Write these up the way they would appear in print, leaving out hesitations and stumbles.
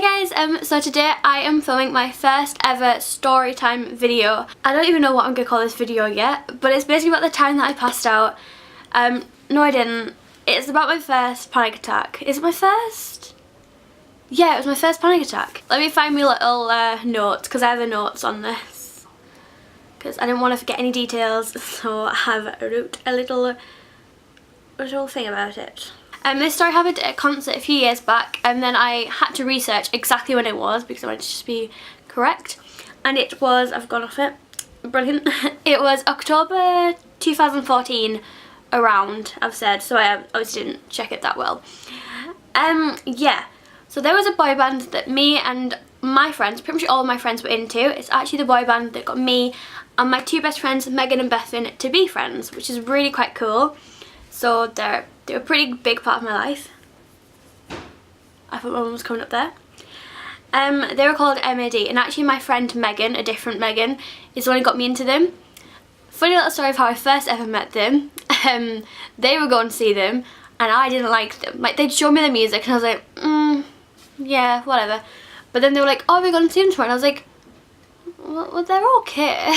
Hey guys, so today I am filming my first ever Storytime video. I don't even know what I'm gonna call this video yet, but it's basically about the time that I passed out. No I didn't. It's about my first panic attack. Is it my first? Yeah, it was my first panic attack. Let me find me little notes, because I have the notes on this. Because I didn't want to forget any details, so I have wrote a little thing about it. This story happened at a concert a few years back, and then I had to research exactly when it was because I wanted to just be correct. And it was, I've gone off it, brilliant. It was October 2014 around, I've said, so I obviously didn't check it that well. Yeah, so there was a boy band that me and my friends, pretty much all of my friends, were into. It's actually the boy band that got me and my two best friends, Megan and Bethan, to be friends, which is really quite cool. So they're a pretty big part of my life. I thought my mum was coming up there. They were called M.A.D, and actually my friend Megan, a different Megan, is the one who got me into them. Funny little story of how I first ever met them. They were going to see them and I didn't like them. Like, they'd show me the music and I was like, yeah, whatever. But then they were like, oh, we're going to see them tomorrow, and I was like, well, they're okay.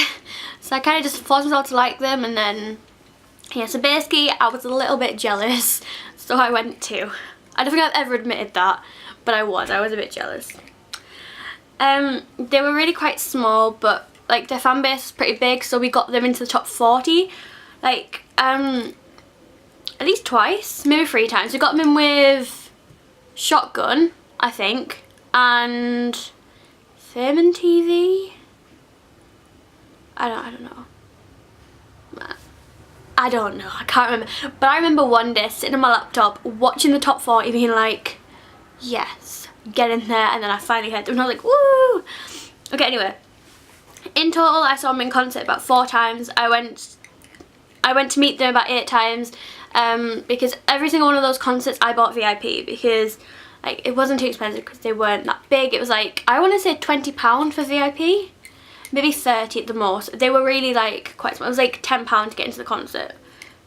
So I kind of just forced myself to like them, and then yeah, so basically I was a little bit jealous, so I went too. I don't think I've ever admitted that, but I was a bit jealous. They were really quite small, but like their fan base was pretty big, so we got them into the top 40, like at least twice, maybe 3 times. We got them in with Shotgun, I think, and Fame and TV. I don't know. I don't know, I can't remember. But I remember one day sitting on my laptop watching the top 40 being like, yes, get in there, and then I finally heard them and I was like, woo! Okay, anyway. In total I saw them in concert about 4 times. I went to meet them about 8 times, because every single one of those concerts I bought VIP because like it wasn't too expensive because they weren't that big. It was like, I want to say £20 for VIP. Maybe 30 at the most. They were really like quite small. It was like £10 to get into the concert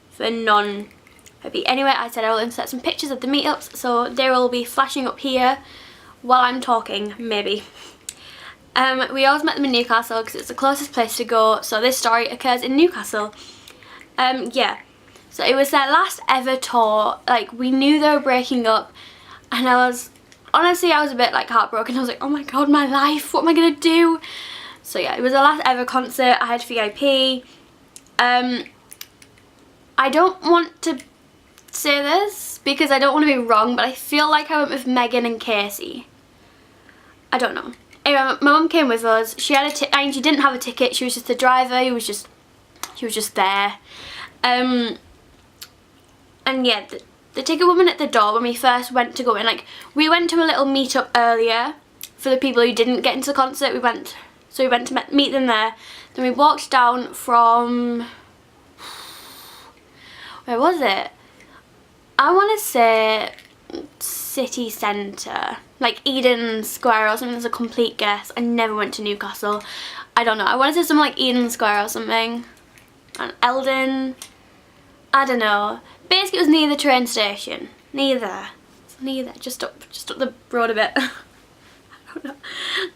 for non-VIP. Anyway, I said I will insert some pictures of the meetups, so they will be flashing up here while I'm talking, maybe. We always met them in Newcastle because it's the closest place to go, so this story occurs in Newcastle. Yeah, so it was their last ever tour. Like, we knew they were breaking up, and honestly I was a bit like heartbroken. I was like, oh my god, my life, what am I gonna do? So yeah, it was the last ever concert. I had VIP. I don't want to say this because I don't want to be wrong, but I feel like I went with Megan and Casey. I don't know. Anyway, my mum came with us. She had she didn't have a ticket. She was just the driver. She was just there. And yeah, the ticket woman at the door when we first went to go in, like, we went to a little meetup earlier for the people who didn't get into the concert. So we went to meet them there. Then we walked down from, where was it? I want to say city centre, like Eden Square or something. That's a complete guess. I never went to Newcastle. I don't know. I want to say something like Eden Square or something. And Eldon, I don't know. Basically it was near the train station. Neither. Just up the road a bit.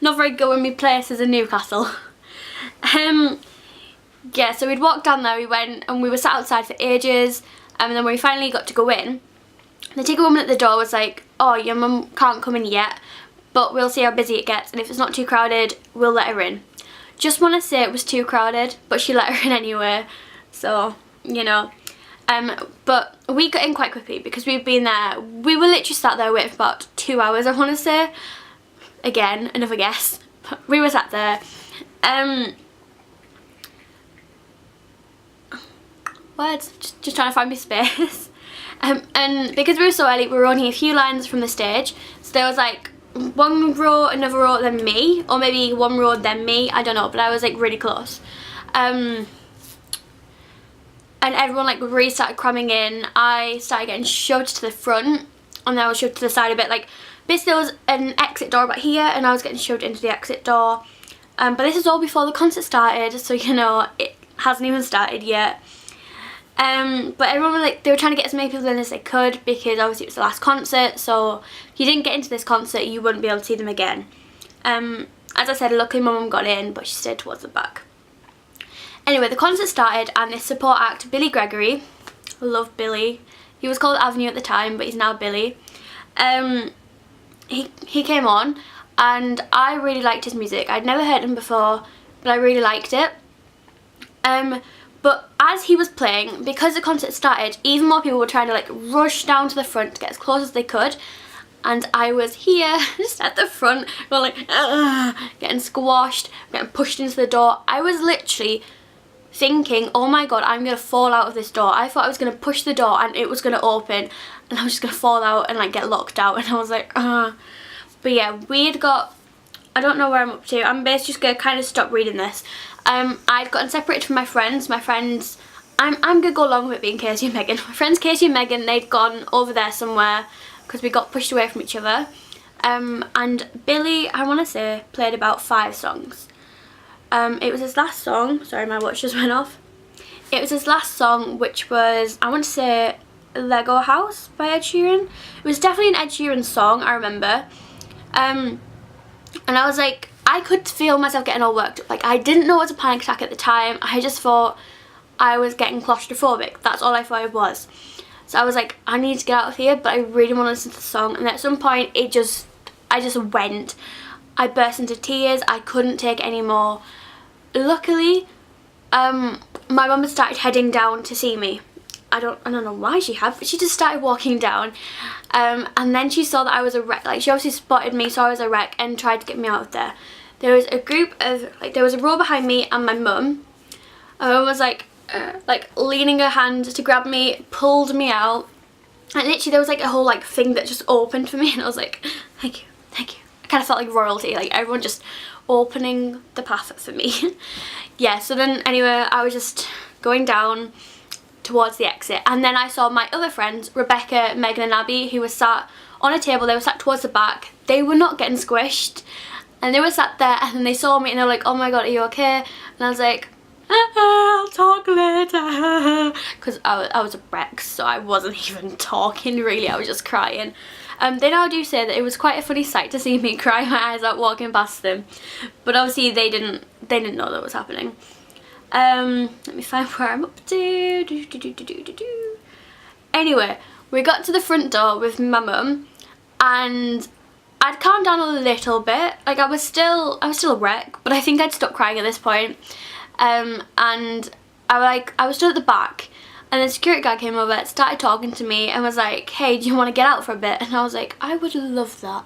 Not very good with me places in Newcastle. Yeah, so we'd walked down there, we went and we were sat outside for ages, and then when we finally got to go in, the ticket woman at the door was like, oh, your mum can't come in yet, but we'll see how busy it gets, and if it's not too crowded, we'll let her in. Just want to say it was too crowded, but she let her in anyway, so, you know. But we got in quite quickly because we've been there, we were literally sat there waiting for about 2 hours, I want to say. Again, another guess. We were sat there. Words. Just trying to find my space. And because we were so early, we were only a few lines from the stage. So there was like one row, another row, then me, or maybe one row, then me. I don't know, but I was like really close. And everyone like really started cramming in. I started getting shoved to the front, and then I was shoved to the side a bit. Like, basically there was an exit door about here and I was getting shoved into the exit door. But this is all before the concert started, so you know, it hasn't even started yet. But everyone was like, they were trying to get as many people in as they could because obviously it was the last concert, so if you didn't get into this concert you wouldn't be able to see them again. As I said, luckily my mum got in, but she stayed towards the back. Anyway, the concert started and this support act, Billy Gregory, I love Billy, he was called Avenue at the time but he's now Billy, he came on and I really liked his music. I'd never heard him before but I really liked it. But as he was playing, because the concert started, even more people were trying to like rush down to the front to get as close as they could, and I was here just at the front going like getting squashed, getting pushed into the door. I was literally thinking, oh my god, I'm gonna fall out of this door. I thought I was gonna push the door and it was gonna open and I was just gonna fall out and like get locked out, and I was like But yeah, we had got, I don't know where I'm up to. I'm basically just gonna kind of stop reading this. I'd gotten separated from my friends. I'm gonna go along with it being Casey and Megan. My friends Casey and Megan, they'd gone over there somewhere because we got pushed away from each other. And Billy, I want to say, played about 5 songs. It was his last song. Sorry, my watch just went off. It was his last song, which was, I want to say, Lego House by Ed Sheeran. It was definitely an Ed Sheeran song, I remember. And I was like, I could feel myself getting all worked up. Like, I didn't know it was a panic attack at the time. I just thought I was getting claustrophobic. That's all I thought it was. So I was like, I need to get out of here, but I really want to listen to the song. And at some point, I just went. I burst into tears. I couldn't take it anymore. Luckily, my mum had started heading down to see me. I don't know why she had, but she just started walking down. And then she saw that I was a wreck. Like, she obviously spotted me, saw I was a wreck, and tried to get me out of there. There was a group of, like, there was a row behind me and my mum. My mum was like leaning her hand to grab me, pulled me out. And literally there was like a whole like thing that just opened for me, and I was like, thank you, thank you. I kind of felt like royalty, like everyone just opening the path for me. Yeah, so then anyway, I was just going down towards the exit, and then I saw my other friends, Rebecca, Megan and Abby, who were sat on a table. They were sat towards the back. They were not getting squished, and they were sat there, and then they saw me and they were like, oh my god, are you okay? And I was like, I'll talk later, because I was a wreck, so I wasn't even talking really, I was just crying. They now do say that it was quite a funny sight to see me cry my eyes out walking past them, but obviously they didn't know that was happening. Let me find where I'm up to. Anyway, we got to the front door with my mum, and I'd calmed down a little bit. Like, I was still a wreck, but I think I'd stopped crying at this point. And I was stood at the back, and the security guard came over, started talking to me, and was like, hey, do you want to get out for a bit? And I was like, I would love that.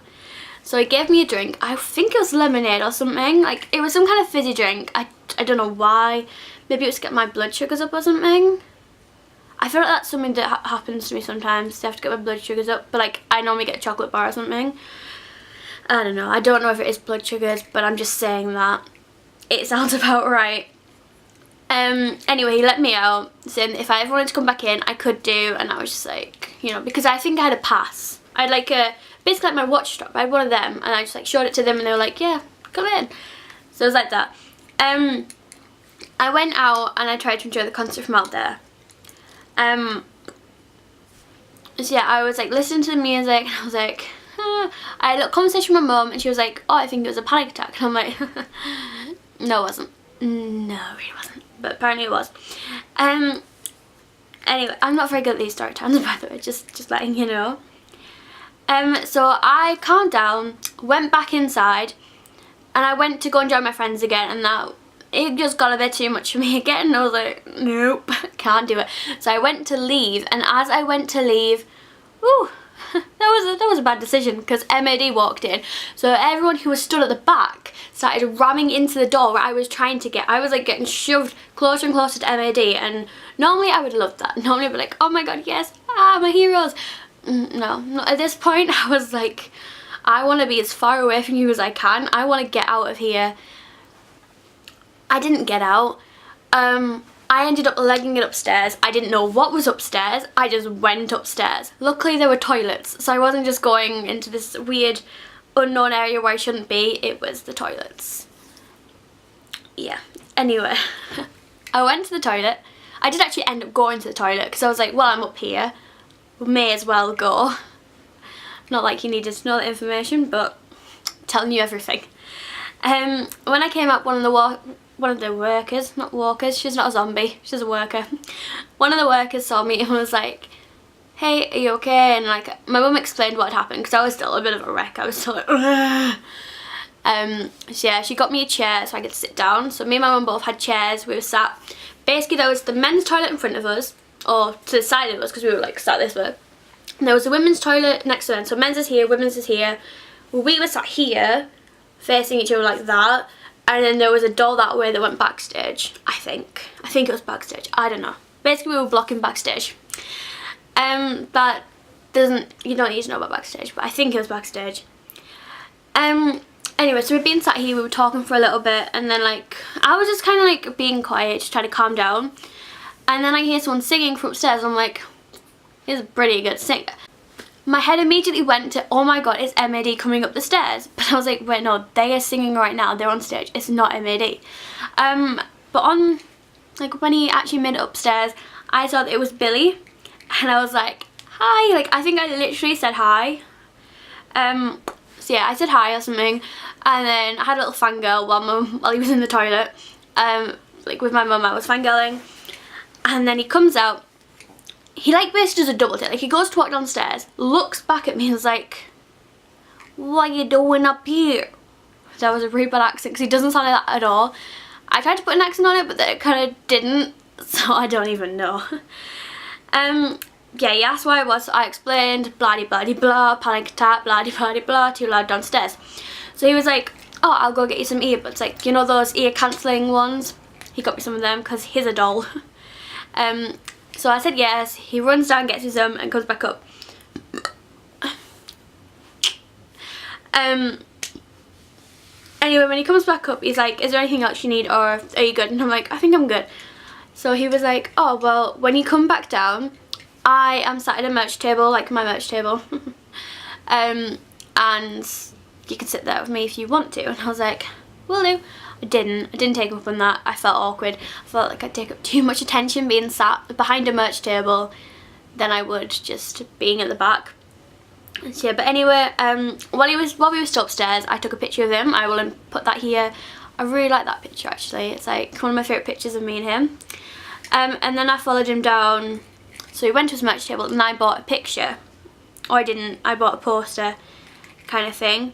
So he gave me a drink. I think it was lemonade or something. Like, it was some kind of fizzy drink. I don't know why. Maybe it was to get my blood sugars up or something. I feel like that's something that happens to me sometimes. I have to get my blood sugars up. But like, I normally get a chocolate bar or something. I don't know. I don't know if it is blood sugars, but I'm just saying that. It sounds about right. Anyway, he let me out, saying if I ever wanted to come back in, I could do, and I was just like, you know, because I think I had a pass. I had like basically like my watch strap. I had one of them, and I just like showed it to them, and they were like, yeah, come in. So it was like that. I went out and I tried to enjoy the concert from out there. So yeah, I was like listening to the music, and I was like, I had a little conversation with my mum, and she was like, oh, I think it was a panic attack. And I'm like, no, it wasn't. No, it really wasn't. But apparently it was. Anyway, I'm not very good at these story times, by the way, just letting you know. So I calmed down, went back inside, and I went to go and join my friends again, and that it just got a bit too much for me again, and I was like, nope, can't do it. So I went to leave, and as I went to leave, ooh, that was a bad decision, because M.A.D walked in. So everyone who was stood at the back started ramming into the door where I was trying to get. I was like getting shoved closer and closer to M.A.D, and normally I would love that. Normally I'd be like, oh my god, yes, my heroes. No, not at this point. I was like, I want to be as far away from you as I can. I want to get out of here. I didn't get out. I ended up legging it upstairs. I didn't know what was upstairs. I just went upstairs. Luckily there were toilets, so I wasn't just going into this weird unknown area where I shouldn't be. It was the toilets. Yeah. Anyway, I went to the toilet. I did actually end up going to the toilet because I was like, well, I'm up here, we may as well go. Not like you needed to know that information, but I'm telling you everything. When I came up, one of the workers, not walkers, she's not a zombie, she's a worker. One of the workers saw me and was like, hey, are you okay? And like, my mum explained what had happened because I was still a bit of a wreck. I was still like, ugh. So yeah, she got me a chair so I could sit down. So me and my mum both had chairs. We were sat. Basically, there was the men's toilet in front of us, or to the side of us, because we were like sat this way. And there was the women's toilet next to them. So men's is here, women's is here. Well, we were sat here, facing each other like that. And then there was a door that way that went backstage. I think it was backstage. I don't know. Basically, we were blocking backstage. That doesn't, you don't need to know about backstage, but I think it was backstage. Anyway, so we'd been sat here, we were talking for a little bit, and then like, I was just kind of like being quiet, just trying to calm down. And then I hear someone singing from upstairs, and I'm like, he's a pretty good singer. My head immediately went to, oh my god, it's M.A.D coming up the stairs. But I was like, wait, no, they are singing right now, they're on stage, it's not M.A.D. But on, like, when he actually made it upstairs, I saw that it was Billy. And I was like, hi, like, I think I literally said hi. So yeah, I said hi or something, and then I had a little fangirl while he was in the toilet. Like with my mum, I was fangirling. And then he comes out, he like basically does a double take, like he goes to walk downstairs, looks back at me and is like, what are you doing up here? That was a really bad accent because he doesn't sound like that at all. I tried to put an accent on it, but then it kind of didn't, so I don't even know. Yeah, he asked why I was, so I explained, blah-de-blah-de-blah, panic attack, blah-de-blah-de-blah, too loud downstairs. So he was like, oh, I'll go get you some earbuds, like, you know those ear cancelling ones? He got me some of them because he's a doll. So I said yes, he runs down, gets me some, and comes back up. Anyway, when he comes back up, he's like, is there anything else you need, or are you good? And I'm like, I think I'm good. So he was like, oh, well, when you come back down, I am sat at a merch table, like my merch table, and you can sit there with me if you want to. And I was like, will do. I didn't take him up on that. I felt awkward. I felt like I'd take up too much attention being sat behind a merch table than I would just being at the back. So, yeah, but anyway, while we were still upstairs, I took a picture of him. I will put that here. I really like that picture actually. It's like one of my favourite pictures of me and him. And then I followed him down. So he went to his merch table and I bought a picture. Or I didn't, I bought a poster kind of thing.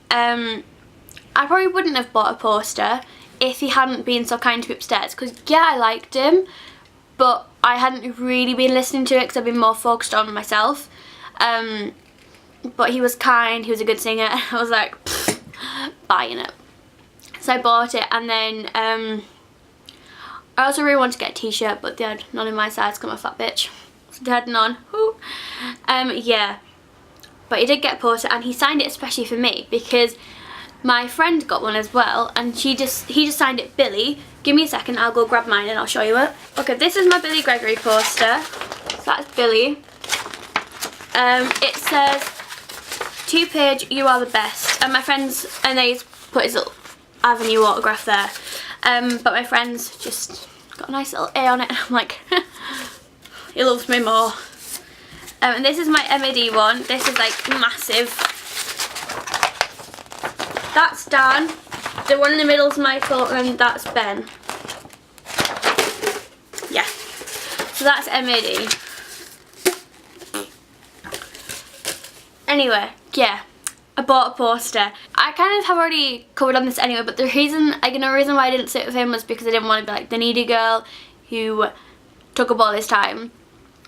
I probably wouldn't have bought a poster if he hadn't been so kind to me upstairs. Because yeah, I liked him, but I hadn't really been listening to it because I've been more focused on myself. But he was kind, he was a good singer. I was like, buying it. So I bought it, and then I also really wanted to get a t-shirt, but they had none in my size because I'm a fat bitch. So they had none. Yeah. But he did get a poster, and he signed it especially for me because my friend got one as well, and he just signed it Billy. Give me a second, I'll go grab mine and I'll show you it. Okay, this is my Billy Gregory poster. So that's Billy. It says, to Paige, you are the best. And my friends, and they put his little Avenue autograph there. But my friends just got a nice little A on it, and I'm like, he loves me more. And this is my M.A.D one. This is like massive. That's Dan. The one in the middle is Michael, and that's Ben. Yeah. So that's M.A.D. Anyway, yeah. I bought a poster. I kind of have already covered on this anyway, but the reason why I didn't sit with him was because I didn't want to be like the needy girl who took up all his time.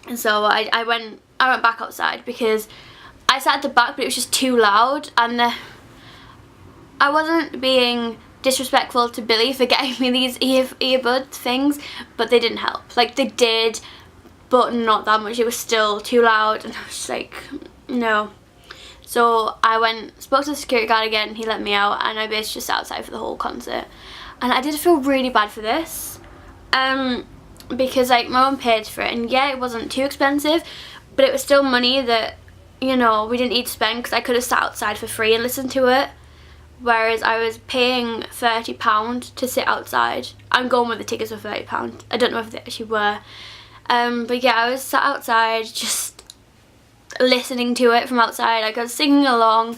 And so I went back outside because I sat at the back, but it was just too loud, and I wasn't being disrespectful to Billy for getting me these earbud things, but they didn't help. Like, they did, but not that much. It was still too loud, and I was just like, no. So I spoke to the security guard again, he let me out, and I basically just sat outside for the whole concert. And I did feel really bad for this, because like my mum paid for it, and yeah, it wasn't too expensive, but it was still money that, you know, we didn't need to spend because I could have sat outside for free and listened to it. whereas I was paying £30 to sit outside. I'm going with the tickets for £30. I don't know if they actually were. But yeah, I was sat outside just listening to it from outside. Like, I was singing along.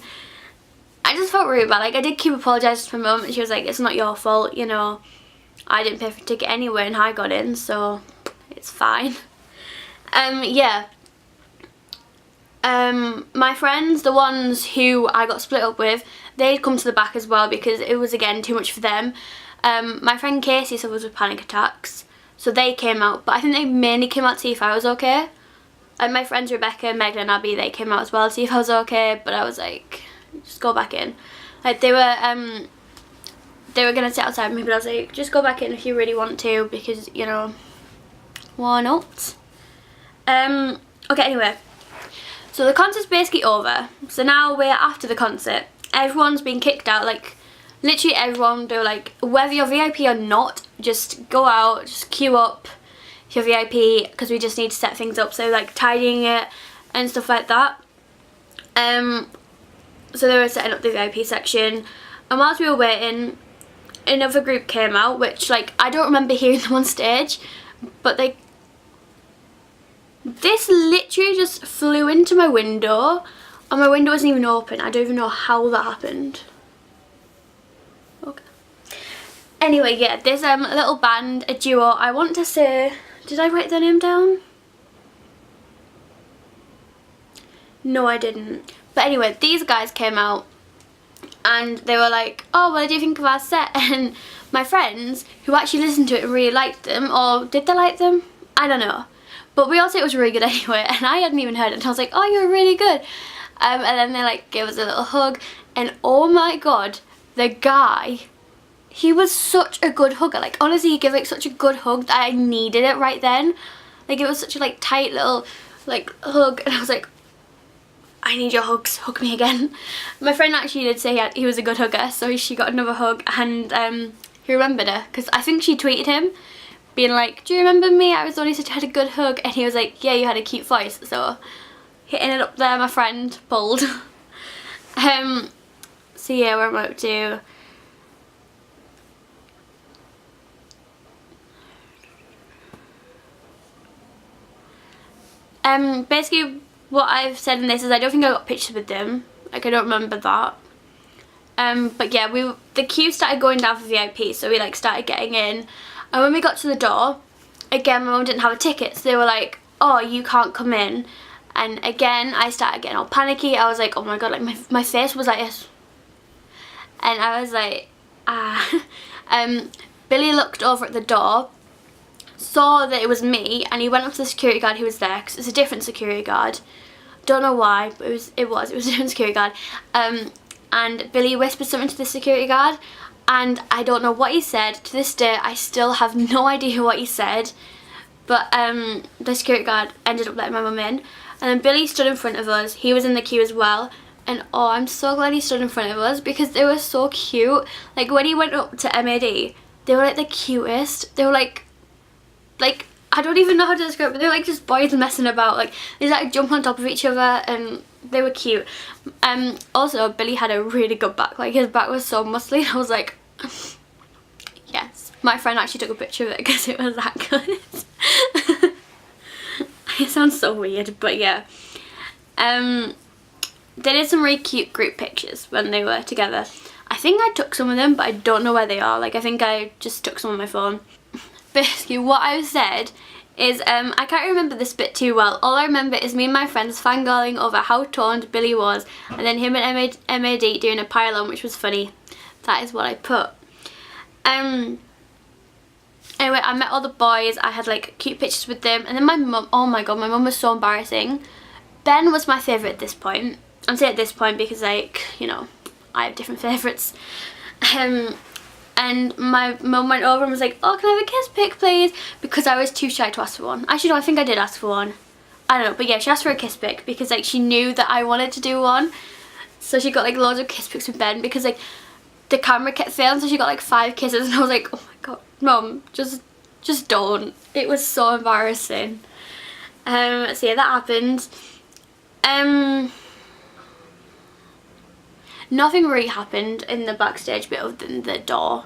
I just felt really bad. Like, I did keep apologising to my mum, and she was like, it's not your fault, you know. I didn't pay for a ticket anyway and I got in, so it's fine. Yeah. My friends, the ones who I got split up with, they'd come to the back as well because it was, again, too much for them. My friend Casey suffers with panic attacks, so they came out, but I think they mainly came out to see if I was okay. And my friends Rebecca, M.A.D and Abby, they came out as well to see if I was okay, but I was like, just go back in. Like, they were gonna sit outside me, but I was like, just go back in if you really want to, because, you know, why not? Okay, anyway, so the concert's basically over, so now we're after the concert. Everyone's been kicked out, like, literally everyone. They were like, whether you're VIP or not, just go out, just queue up if you're VIP, because we just need to set things up, so like tidying it and stuff like that. So they were setting up the VIP section, and whilst we were waiting, another group came out, which, like, I don't remember hearing them on stage, but this literally just flew into my window, and my window wasn't even open. I don't even know how that happened. Okay. Anyway, yeah, there's a little band, a duo. I want to say, did I write their name down? No, I didn't. But anyway, these guys came out, and they were like, oh, what did you think of our set? And my friends, who actually listened to it and really liked them, or did they like them? I don't know. But we all said it was really good anyway, and I hadn't even heard it, and I was like, oh, you were really good. And then they like gave us a little hug, and oh my god, the guy, he was such a good hugger. Like, honestly, he gave like such a good hug that I needed it right then. Like, it was such a like tight little like hug, and I was like, I need your hugs, hug me again. My friend actually did say he was a good hugger, so she got another hug, and he remembered her, because I think she tweeted him being like, do you remember me? I was the one who said you had a good hug, and he was like, yeah, you had a cute voice. So hitting it up there, my friend pulled. So yeah, we're about to basically what I've said in this is I don't think I got pictures with them. Like, I don't remember that. But yeah, the queue started going down for VIP, so we like started getting in. And when we got to the door, again, my mum didn't have a ticket, so they were like, oh, you can't come in. And again, I started getting all panicky. I was like, oh my god, like my face was like this. And I was like, ah. Billy looked over at the door, saw that it was me, and he went up to the security guard who was there, because it's a different security guard. Don't know why, but it was a different security guard. And Billy whispered something to the security guard, and I don't know what he said. To this day, I still have no idea what he said. But the security guard ended up letting my mum in, and then Billy stood in front of us. He was in the queue as well, and oh, I'm so glad he stood in front of us, because they were so cute. Like, when he went up to M.A.D, they were like the cutest. They were like I don't even know how to describe it, but they were like just boys messing about. Like, they like jump on top of each other, and they were cute. Also, Billy had a really good back. Like, his back was so muscly, and I was like, yes. My friend actually took a picture of it because it was that good. It sounds so weird, but yeah. They did some really cute group pictures when they were together. I think I took some of them, but I don't know where they are. Like, I think I just took some on my phone. Basically, what I said is, I can't remember this bit too well. All I remember is me and my friends fangirling over how toned Billy was, and then him and M.A.D doing a pile-on, which was funny. That is what I put. Anyway, I met all the boys. I had like cute pictures with them, and then my mum, oh my god, my mum was so embarrassing. Ben was my favourite at this point. I'm saying at this point because, like, you know, I have different favourites. And my mum went over and was like, oh, can I have a kiss pic, please? Because I was too shy to ask for one. Actually, no, I think I did ask for one. I don't know, but yeah, she asked for a kiss pic because, like, she knew that I wanted to do one. So she got, like, loads of kiss pics with Ben because, like, the camera kept failing, so she got, like, 5 kisses, and I was like, oh my god, Mum, just don't. It was so embarrassing. So yeah, that happened. Nothing really happened in the backstage bit other than the door.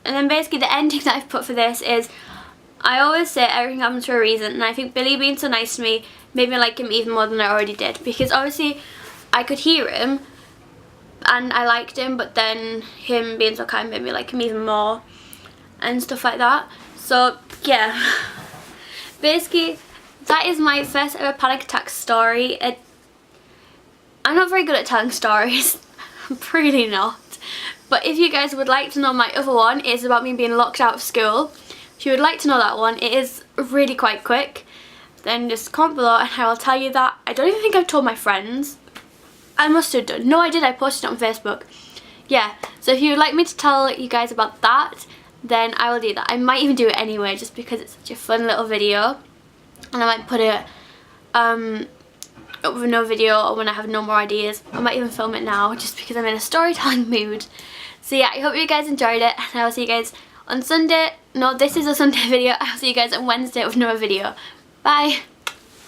And then basically the ending that I've put for this is, I always say everything happens for a reason, and I think Billy being so nice to me made me like him even more than I already did, because obviously I could hear him and I liked him, but then him being so kind made me like him even more and stuff like that. So yeah, basically that is my first ever panic attack story. I'm not very good at telling stories. I'm really not. But if you guys would like to know my other one, it's about me being locked out of school. If you would like to know that one, it is really quite quick. Then just comment below and I will tell you that. I don't even think I've told my friends. I must have done. No, I did. I posted it on Facebook. Yeah, so if you would like me to tell you guys about that, then I will do that. I might even do it anyway, just because it's such a fun little video. And I might put it up with no video, or when I have no more ideas. I might even film it now, just because I'm in a storytelling mood. So yeah, I hope you guys enjoyed it, and I will see you guys on Sunday. No, this is a Sunday video. I'll see you guys on Wednesday with another video. Bye!